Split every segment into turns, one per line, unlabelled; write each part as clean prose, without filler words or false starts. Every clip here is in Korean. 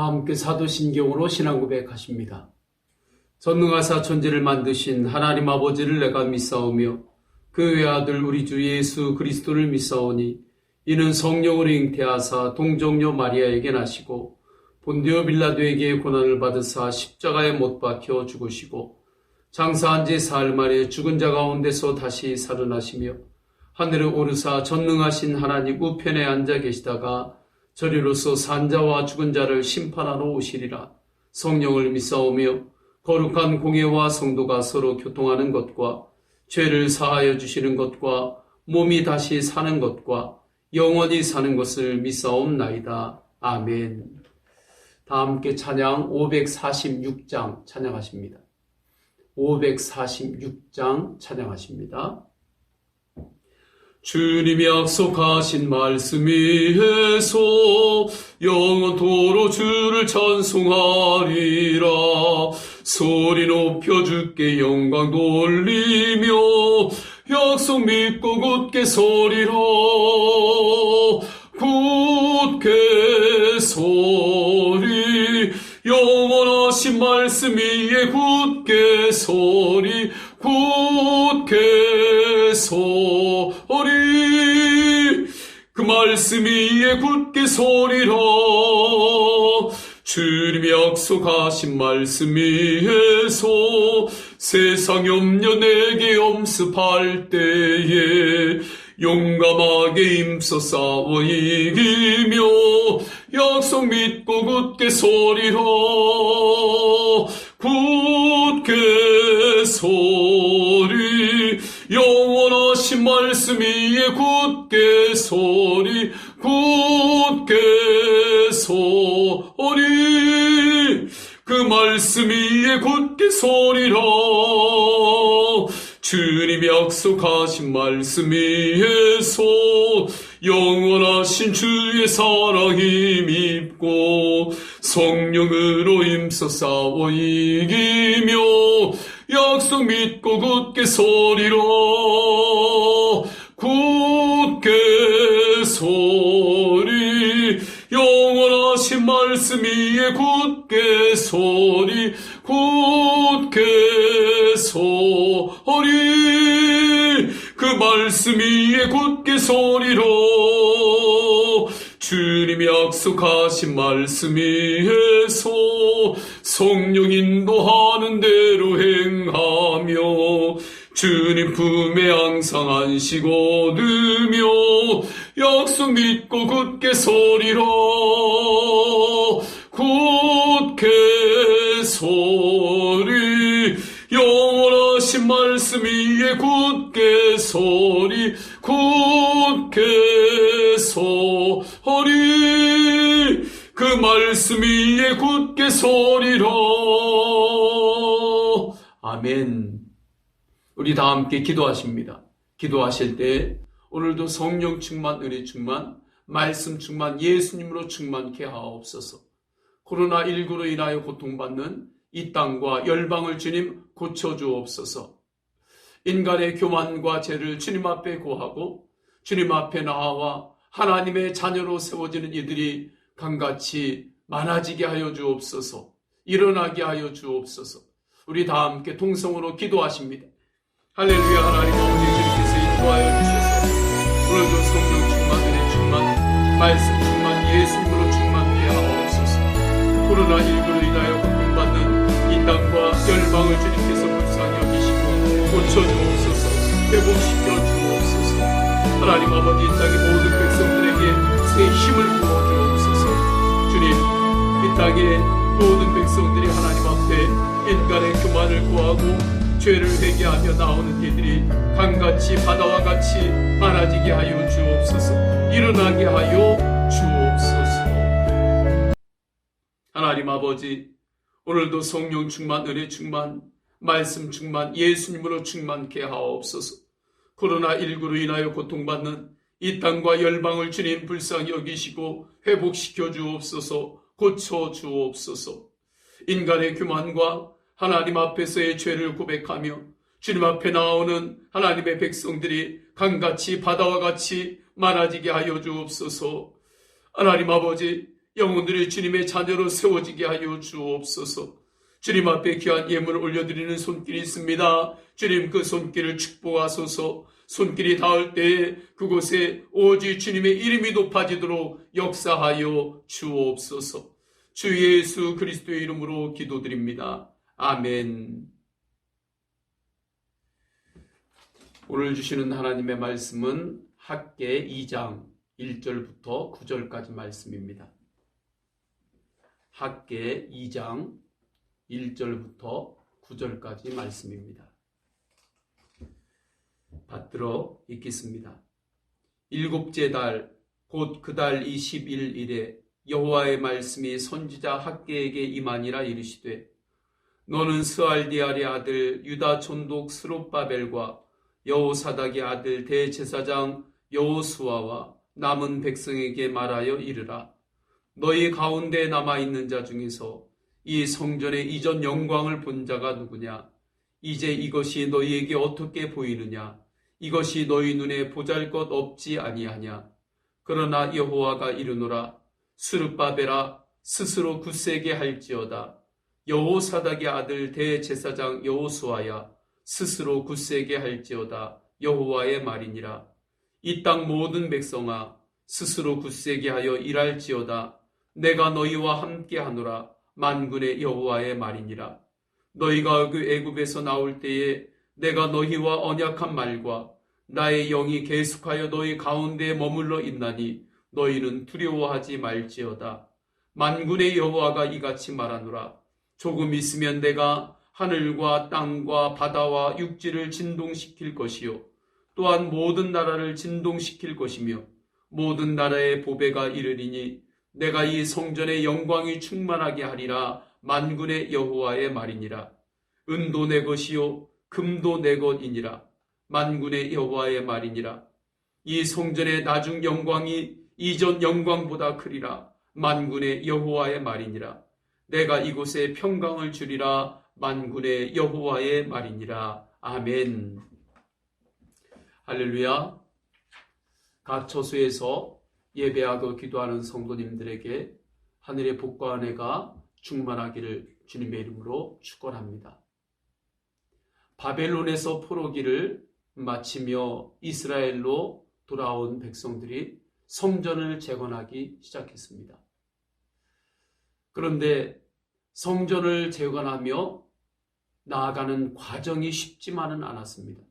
다 함께 사도신경으로 신앙 고백하십니다. 전능하사 천지를 만드신 하나님 아버지를 내가 믿사오며 그 외아들 우리 주 예수 그리스도를 믿사오니 이는 성령으로 잉태하사 동정녀 마리아에게 나시고 본디오 빌라도에게 고난을 받으사 십자가에 못 박혀 죽으시고 장사한 지 사흘 만에 죽은 자 가운데서 다시 살아나시며 하늘에 오르사 전능하신 하나님 우편에 앉아 계시다가 저리로서 산자와 죽은 자를 심판하러 오시리라. 성령을 믿사오며 거룩한 공예와 성도가 서로 교통하는 것과 죄를 사하여 주시는 것과 몸이 다시 사는 것과 영원히 사는 것을 믿사옵나이다. 아멘. 다 함께 찬양 546장 찬양하십니다. 546장 찬양하십니다. 주님이 약속하신 말씀 위에서 영원토록 주를 찬송하리라. 소리 높여 주께 영광 돌리며 약속 믿고 굳게 서리라. 굳게 서리 영원하신 말씀 위에 굳게 서리 굳게 서리 그 말씀 위에 굳게 서리라. 주님이 약속하신 말씀 위에서 세상 염려 내게 엄습할 때에 용감하게 임서 싸워 이기며 약속 믿고 굳게 서리라. 굳게 서리 영원하신 말씀 위에 굳게 서리 굳게 서리 그 말씀 위에 굳게 서리라. 주님이 약속하신 말씀 위에서 영원하신 주의 사랑 힘입고 성령으로 임서 싸워 이기며 약속 믿고 굳게 서리라. 굳게 서리 영원하신 말씀 위에 굳게 서리 굳게 서리 그 말씀 위에 굳게 서리라. 주님이 약속하신 말씀 위에서 성령 인도하는 대로 행하며 주님 품에 항상 안식 얻으며 약속 믿고 굳게 서리라. 굳게 서리 영원하신 말씀 위에 굳게 서리 굳게 서리 그 말씀 위에 굳게 서리라. 아멘. 우리 다 함께 기도하십니다. 기도하실 때 오늘도 성령 충만, 은혜 충만, 말씀 충만, 예수님으로 충만케 하옵소서. 코로나19로 인하여 고통받는 이 땅과 열방을 주님 고쳐주옵소서. 인간의 교만과 죄를 주님 앞에 고하고 주님 앞에 나와 하나님의 자녀로 세워지는 이들이 강같이 많아지게 하여 주옵소서. 일어나게 하여 주옵소서. 우리 다 함께 동성으로 기도하십니다. 할렐루야. 하나님 아버지 주님께서 인도하여 주셔서 오늘도 성령 충만, 은혜 충만, 말씀 충만, 예수님으로 충만케 하옵소서. 코로나19로 인하여 고통받는 이 땅과 열방을 주님께서 불쌍히 여기시고 고쳐주옵소서. 회복시켜 주옵소서. 하나님 아버지 이 땅의 모든 백성들에게 새 힘을 부어주옵소서. 주님, 이 땅의 모든 백성들이 하나님 앞에 인간의 교만을 구하고 죄를 회개하며 나오는 이들이 강같이 바다와 같이 많아지게 하여 주옵소서. 일어나게 하여 주옵소서. 하나님 아버지, 오늘도 성령 충만, 은혜 충만, 말씀 충만, 예수님으로 충만케 하옵소서. 코로나19로 인하여 고통받는 이 땅과 열방을 주님 불쌍히 여기시고 회복시켜 주옵소서. 고쳐 주옵소서. 인간의 교만과 하나님 앞에서의 죄를 고백하며 주님 앞에 나오는 하나님의 백성들이 강같이 바다와 같이 많아지게 하여 주옵소서. 하나님 아버지, 영혼들이 주님의 자녀로 세워지게 하여 주옵소서. 주님 앞에 귀한 예물을 올려드리는 손길이 있습니다. 주님 그 손길을 축복하소서. 손길이 닿을 때 그곳에 오직 주님의 이름이 높아지도록 역사하여 주옵소서. 주 예수 그리스도의 이름으로 기도드립니다. 아멘. 오늘 주시는 하나님의 말씀은 학개 2장 1절부터 9절까지 말씀입니다. 학개 2장 1절부터 9절까지 말씀입니다. 받들어 읽겠습니다. 일곱째 달 곧 그 달 21일에 여호와의 말씀이 선지자 학개에게 임하니라 이르시되 너는 스알디알의 아들 유다 촌독 스룹바벨과 여호사닥의 아들 대제사장 여호수아와 남은 백성에게 말하여 이르라. 너희 가운데 남아있는 자 중에서 이 성전의 이전 영광을 본 자가 누구냐? 이제 이것이 너희에게 어떻게 보이느냐? 이것이 너희 눈에 보잘것 없지 아니하냐? 그러나 여호와가 이르노라. 스룹바벨아 스스로 굳세게 할지어다. 여호사닥의 아들 대제사장 여호수아야 스스로 굳세게 할지어다. 여호와의 말이니라. 이 땅 모든 백성아 스스로 굳세게 하여 일할지어다. 내가 너희와 함께 하노라. 만군의 여호와의 말이니라. 너희가 그 애굽에서 나올 때에 내가 너희와 언약한 말과 나의 영이 계속하여 너희 가운데 머물러 있나니 너희는 두려워하지 말지어다. 만군의 여호와가 이같이 말하노라. 조금 있으면 내가 하늘과 땅과 바다와 육지를 진동시킬 것이요 또한 모든 나라를 진동시킬 것이며 모든 나라의 보배가 이르리니 내가 이 성전의 영광이 충만하게 하리라. 만군의 여호와의 말이니라. 은도 내 것이요 금도 내 것이니라. 만군의 여호와의 말이니라. 이 성전의 나중 영광이 이전 영광보다 크리라. 만군의 여호와의 말이니라. 내가 이곳에 평강을 주리라. 만군의 여호와의 말이니라. 아멘. 할렐루야. 각 처소에서 예배하고 기도하는 성도님들에게 하늘의 복과 은혜가 충만하기를 주님의 이름으로 축원합니다. 바벨론에서 포로기를 마치며 이스라엘로 돌아온 백성들이 성전을 재건하기 시작했습니다. 그런데 성전을 재건하며 나아가는 과정이 쉽지만은 않았습니다.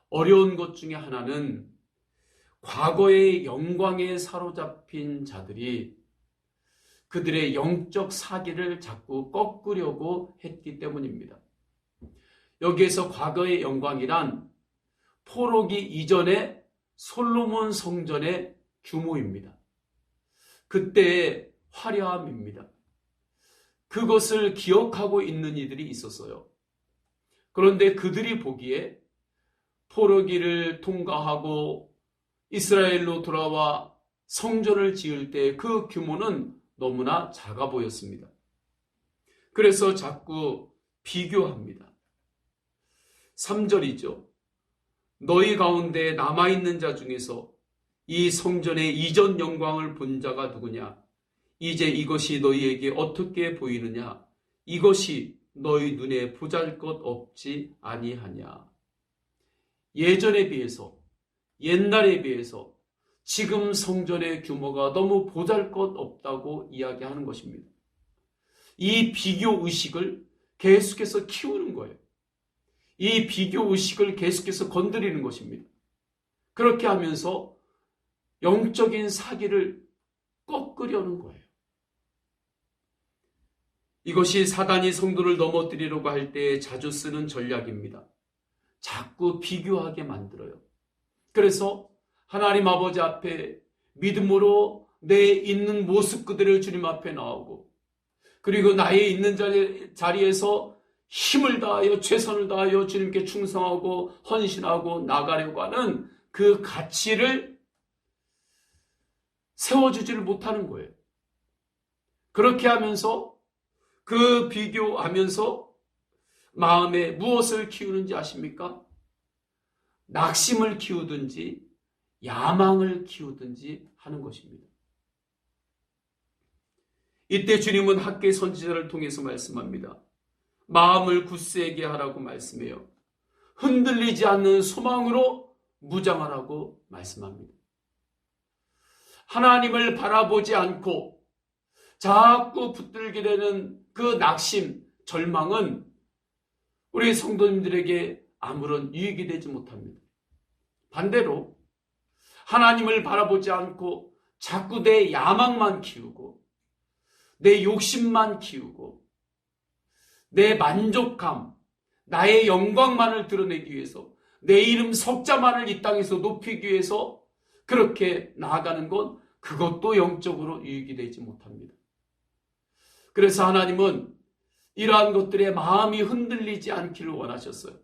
어려운 것 중에 하나는 과거의 영광에 사로잡힌 자들이 그들의 영적 사기를 자꾸 꺾으려고 했기 때문입니다. 여기에서 과거의 영광이란 포로기 이전의 솔로몬 성전의 규모입니다. 그때의 화려함입니다. 그것을 기억하고 있는 이들이 있었어요. 그런데 그들이 보기에 포로기를 통과하고 이스라엘로 돌아와 성전을 지을 때 그 규모는 너무나 작아 보였습니다. 그래서 자꾸 비교합니다. 3절이죠. 너희 가운데 남아있는 자 중에서 이 성전의 이전 영광을 본 자가 누구냐? 이제 이것이 너희에게 어떻게 보이느냐? 이것이 너희 눈에 보잘것 없지 아니하냐? 예전에 비해서, 옛날에 비해서 지금 성전의 규모가 너무 보잘것 없다고 이야기하는 것입니다. 이 비교 의식을 계속해서 키우는 거예요. 이 비교 의식을 계속해서 건드리는 것입니다. 그렇게 하면서 영적인 사기를 꺾으려는 거예요. 이것이 사단이 성도를 넘어뜨리려고 할 때 자주 쓰는 전략입니다. 자꾸 비교하게 만들어요. 그래서 하나님 아버지 앞에 믿음으로 내 있는 모습 그대로 주님 앞에 나오고, 그리고 나의 있는 자리에서 힘을 다하여 최선을 다하여 주님께 충성하고 헌신하고 나가려고 하는 그 가치를 세워주지를 못하는 거예요. 그렇게 하면서 그 비교하면서 마음에 무엇을 키우는지 아십니까? 낙심을 키우든지 야망을 키우든지 하는 것입니다. 이때 주님은 학개 선지자를 통해서 말씀합니다. 마음을 굳세게 하라고 말씀해요. 흔들리지 않는 소망으로 무장하라고 말씀합니다. 하나님을 바라보지 않고 자꾸 붙들게 되는 그 낙심, 절망은 우리 성도님들에게 아무런 유익이 되지 못합니다. 반대로 하나님을 바라보지 않고 자꾸 내 야망만 키우고 내 욕심만 키우고 내 만족감, 나의 영광만을 드러내기 위해서 내 이름 석자만을 이 땅에서 높이기 위해서 그렇게 나아가는 건 그것도 영적으로 유익이 되지 못합니다. 그래서 하나님은 이러한 것들에 마음이 흔들리지 않기를 원하셨어요.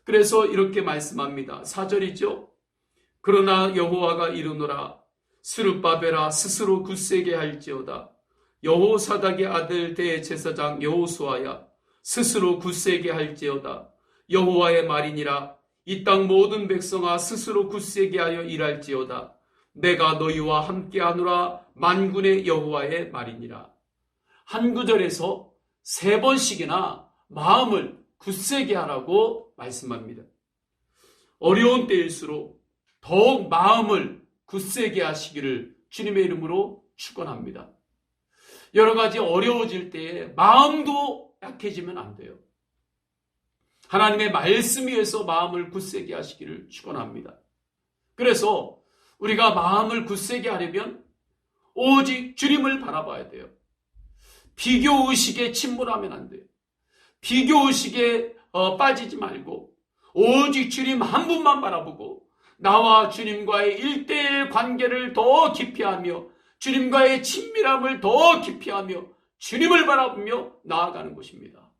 그래서 이렇게 말씀합니다. 4절이죠. 그러나 여호와가 이르노라 스룹바벨아 스스로 굳세게 할지어다. 여호사닥의 아들 대제사장 여호수아야 스스로 굳세게 할지어다. 여호와의 말이니라. 이 땅 모든 백성아 스스로 굳세게 하여 일할지어다. 내가 너희와 함께하노라. 만군의 여호와의 말이니라. 한 구절에서 3번씩이나 마음을 굳세게 하라고 말씀합니다. 어려운 때일수록 더욱 마음을 굳세게 하시기를 주님의 이름으로 축원합니다. 여러 가지 어려워질 때에 마음도 약해지면 안 돼요. 하나님의 말씀 위에서 마음을 굳세게 하시기를 축원합니다. 그래서 우리가 마음을 굳세게 하려면 오직 주님을 바라봐야 돼요. 비교의식에 침몰하면 안 돼요. 비교의식에 빠지지 말고 오직 주님 한 분만 바라보고 나와 주님과의 1:1 관계를 더 깊이 하며 주님과의 친밀함을 더 깊이 하며 주님을 바라보며 나아가는 것입니다.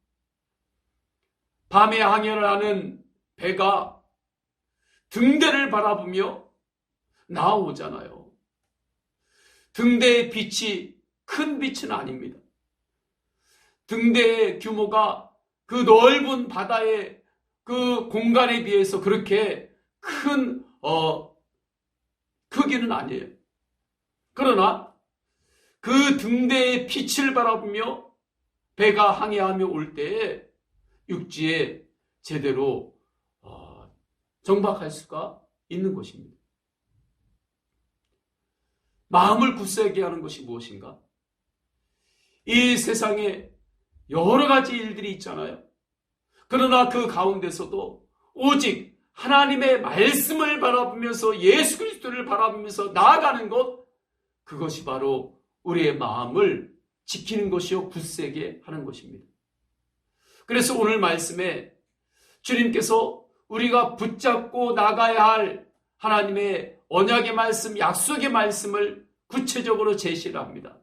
밤에 항해를 하는 배가 등대를 바라보며 나아오잖아요. 등대의 빛이 큰 빛은 아닙니다. 등대의 규모가 그 넓은 바다의 그 공간에 비해서 그렇게 큰 크기는 아니에요. 그러나 그 등대의 빛을 바라보며 배가 항해하며 올 때에 육지에 제대로 정박할 수가 있는 것입니다. 마음을 굳세게 하는 것이 무엇인가? 이 세상에 여러 가지 일들이 있잖아요. 그러나 그 가운데서도 오직 하나님의 말씀을 바라보면서 예수 그리스도를 바라보면서 나아가는 것, 그것이 바로 우리의 마음을 지키는 것이요 굳세게 하는 것입니다. 그래서 오늘 말씀에 주님께서 우리가 붙잡고 나가야 할 하나님의 언약의 말씀, 약속의 말씀을 구체적으로 제시를 합니다.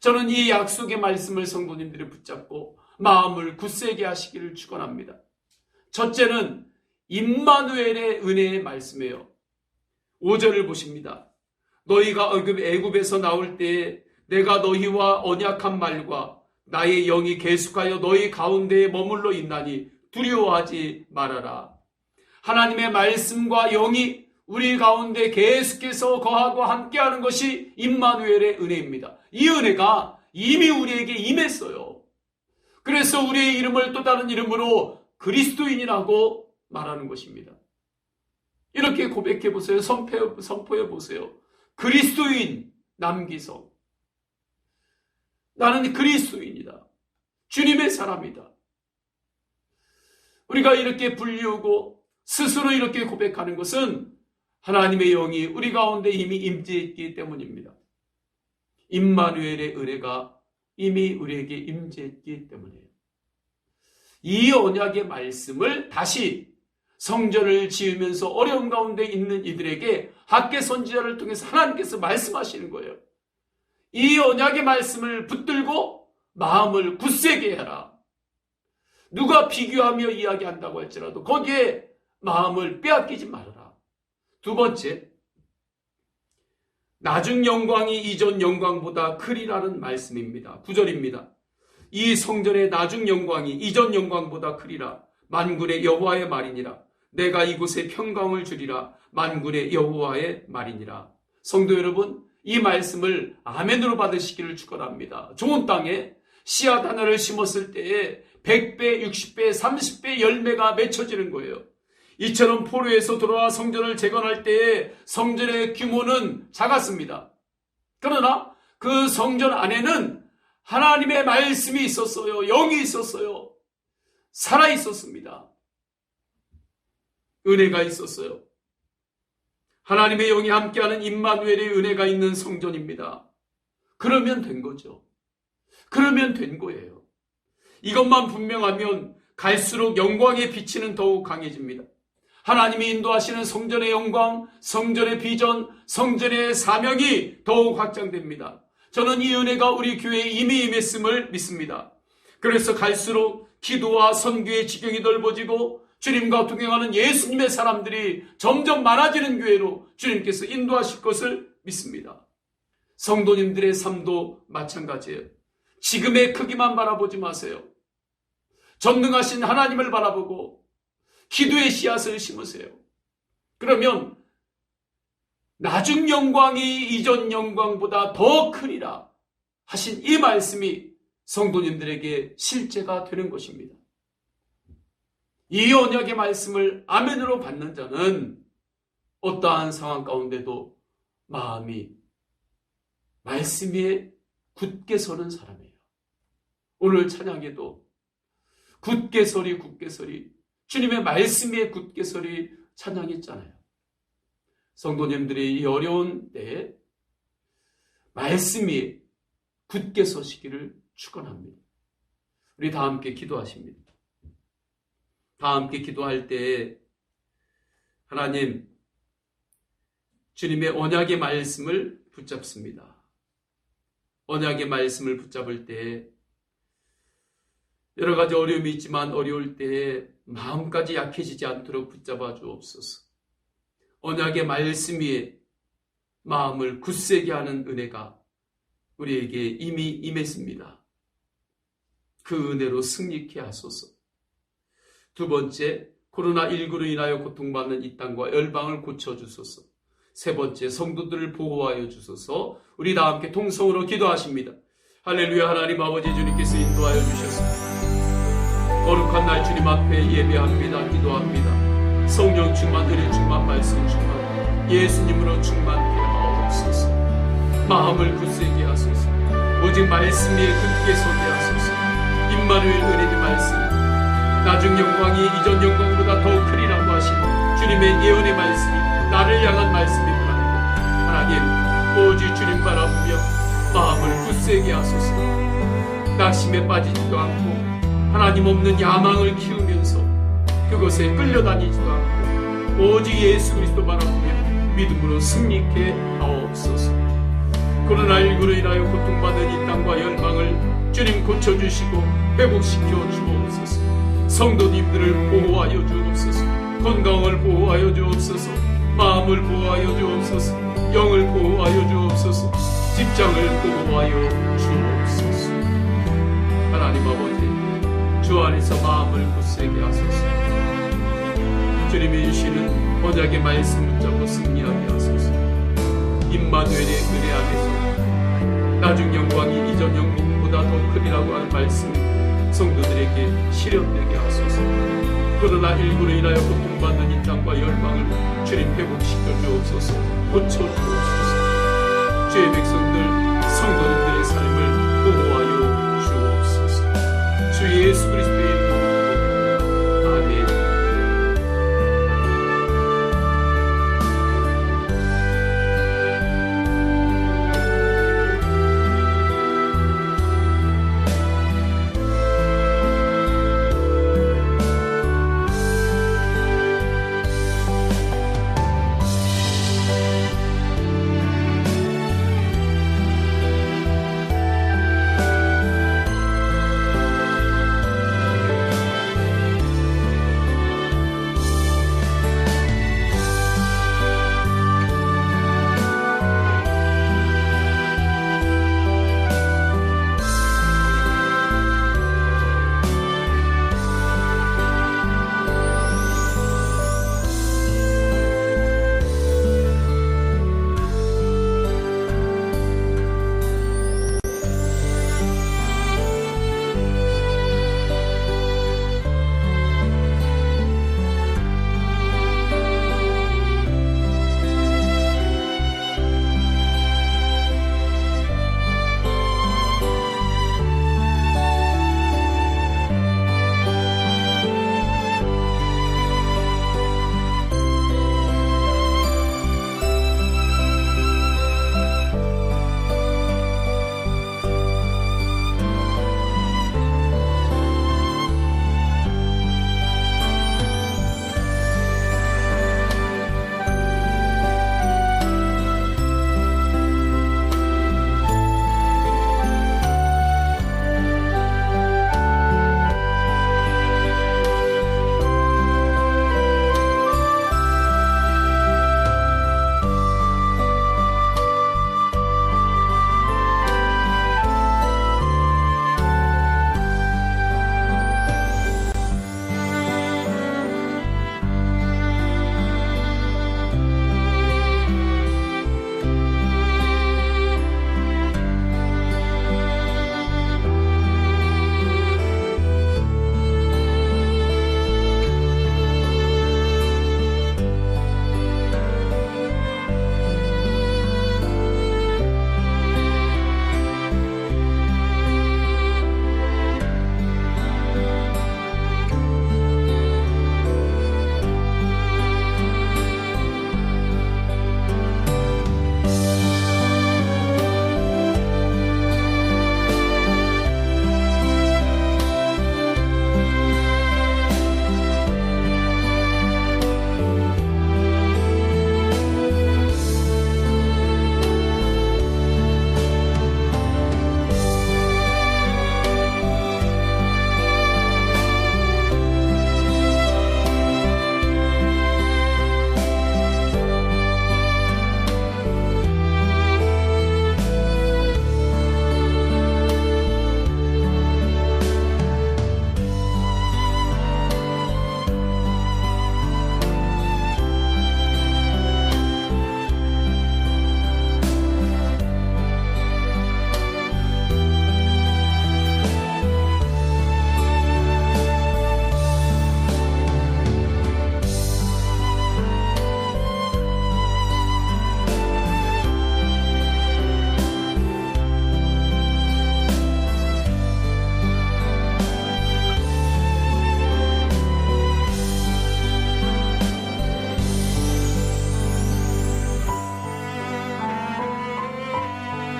저는 이 약속의 말씀을 성도님들이 붙잡고 마음을 굳세게 하시기를 축원합니다. 첫째는 임마누엘의 은혜의 말씀이에요. 5절을 보십니다. 너희가 애굽에서 나올 때에 내가 너희와 언약한 말과 나의 영이 계속하여 너희 가운데에 머물러 있나니 두려워하지 말아라. 하나님의 말씀과 영이 우리 가운데 계속해서 거하고 함께하는 것이 임마누엘의 은혜입니다. 이 은혜가 이미 우리에게 임했어요. 그래서 우리의 이름을 또 다른 이름으로 그리스도인이라고 말하는 것입니다. 이렇게 고백해 보세요. 선포해 보세요. 그리스도인 남기성. 나는 그리스도인이다. 주님의 사람이다. 우리가 이렇게 불리우고 스스로 이렇게 고백하는 것은 하나님의 영이 우리 가운데 이미 임재했기 때문입니다. 임마누엘의 은혜가 이미 우리에게 임재했기 때문이에요. 이 언약의 말씀을 다시 성전을 지으면서 어려움 가운데 있는 이들에게 학개 선지자를 통해서 하나님께서 말씀하시는 거예요. 이 언약의 말씀을 붙들고 마음을 굳세게 해라. 누가 비교하며 이야기한다고 할지라도 거기에 마음을 빼앗기지 말아라. 두 번째, 나중 영광이 이전 영광보다 크리라는 말씀입니다. 9절입니다. 이 성전의 나중 영광이 이전 영광보다 크리라. 만군의 여호와의 말이니라. 내가 이곳에 평강을 주리라. 만군의 여호와의 말이니라. 성도 여러분, 이 말씀을 아멘으로 받으시기를 축원합니다. 좋은 땅에 씨앗 하나를 심었을 때에 100배, 60배, 30배 열매가 맺혀지는 거예요. 이처럼 포로에서 돌아와 성전을 재건할 때에 성전의 규모는 작았습니다. 그러나 그 성전 안에는 하나님의 말씀이 있었어요. 영이 있었어요. 살아 있었습니다. 은혜가 있었어요. 하나님의 영이 함께하는 임마누엘의 은혜가 있는 성전입니다. 그러면 된 거죠. 그러면 된 거예요. 이것만 분명하면 갈수록 영광의 빛은 더욱 강해집니다. 하나님이 인도하시는 성전의 영광, 성전의 비전, 성전의 사명이 더욱 확장됩니다. 저는 이 은혜가 우리 교회에 이미 임했음을 믿습니다. 그래서 갈수록 기도와 선교의 지경이 넓어지고 주님과 동행하는 예수님의 사람들이 점점 많아지는 교회로 주님께서 인도하실 것을 믿습니다. 성도님들의 삶도 마찬가지예요. 지금의 크기만 바라보지 마세요. 전능하신 하나님을 바라보고 기도의 씨앗을 심으세요. 그러면 나중 영광이 이전 영광보다 더 크리라 하신 이 말씀이 성도님들에게 실제가 되는 것입니다. 이 언약의 말씀을 아멘으로 받는 자는 어떠한 상황 가운데도 마음이 말씀 위에 굳게 서는 사람이에요. 오늘 찬양에도 굳게 서리 굳게 서리 주님의 말씀 위에 굳게 서리 찬양했잖아요. 성도님들이 이 어려운 때에 말씀 위에 굳게 서시기를 축원합니다. 우리 다 함께 기도하십니다. 다 함께 기도할 때 하나님 주님의 언약의 말씀을 붙잡습니다. 언약의 말씀을 붙잡을 때 여러 가지 어려움이 있지만 어려울 때 마음까지 약해지지 않도록 붙잡아 주옵소서. 언약의 말씀 위에 마음을 굳세게 하는 은혜가 우리에게 이미 임했습니다. 그 은혜로 승리케 하소서. 두 번째, 코로나19로 인하여 고통받는 이 땅과 열방을 고쳐주소서. 세 번째, 성도들을 보호하여 주소서. 우리 다 함께 통성으로 기도하십니다. 할렐루야. 하나님 아버지 주님께서 인도하여 주셔서 거룩한 날 주님 앞에 예배합니다. 기도합니다. 성령 충만, 은혜 충만, 말씀 충만, 예수님으로 충만케 하옵소서. 마음을 굳세게 하소서. 오직 말씀 위에 굳게 서게 하소서. 임마누엘 은혜의 말씀, 나중 영광이 이전 영광보다 더 크리라고 하신 주님의 예언의 말씀이 나를 향한 말씀이구나. 하나님, 오직 주님 바라보며 마음을 굳세게 하소서. 낙심에 빠지지도 않고 하나님 없는 야망을 키우면서 그것에 끌려다니지도 않고 오직 예수 그리스도 바라보며 믿음으로 승리케 하옵소서. 코로나19로 인하여 고통받는 이 땅과 열방을 주님 고쳐주시고 회복시켜 주옵소서. 성도님들을 보호하여 주옵소서. 건강을 보호하여 주옵소서. 마음을 보호하여 주옵소서. 영을 보호하여 주옵소서. 직장을 보호하여 주옵소서. 하나님 아버지, 주 안에서 마음을 굳세게 하소서. 주님이 주시는 언약의 말씀 붙잡고 승리하게 하소서. 임마누엘의 은혜 안에서 나중 영광이 이전 영광보다 더 크리라고 하는 말씀이 성도들에게 실현되게 하소서. 코로나19로 인하여 고통받는 이 땅과 열방을 주님 회복시켜 주옵소서. 고쳐 주옵소서. 주의 백성